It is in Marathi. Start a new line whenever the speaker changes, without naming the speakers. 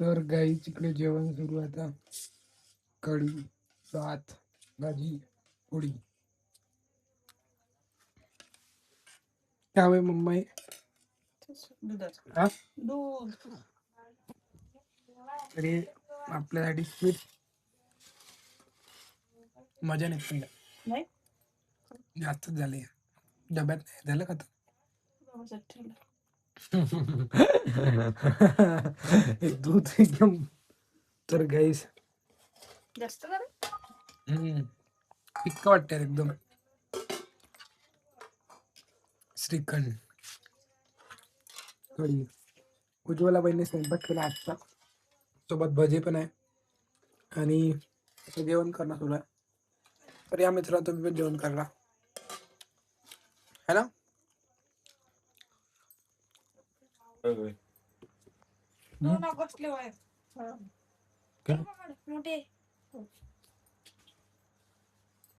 तर गाईच इकडे जेवण सुरू आहे आता. कढी, भात, भाजी, पोळी. त्यामुळे मम्मी हा
दूध
तरी आपल्यासाठी स्वीट मजा नाही पण
नाही
जास्तच झाली. डब्यात नाही झालं का तू?
बाबासाठी ठेवलं.
हे दूध एकदम. तर गाईस
जास्त करा.
इतकं वाटतं एकदम. श्रीखंड, कढी. उज्ज्वला बहिणी स्वयंपाक केला आजचा. सोबत भजी पण आहे आणि आता जेवण करणं सुरू आहे. तर या मित्रा तुम्ही पण जेवण करा है ना.
दोन ऑगस्टला आहे.
काय?
मोठे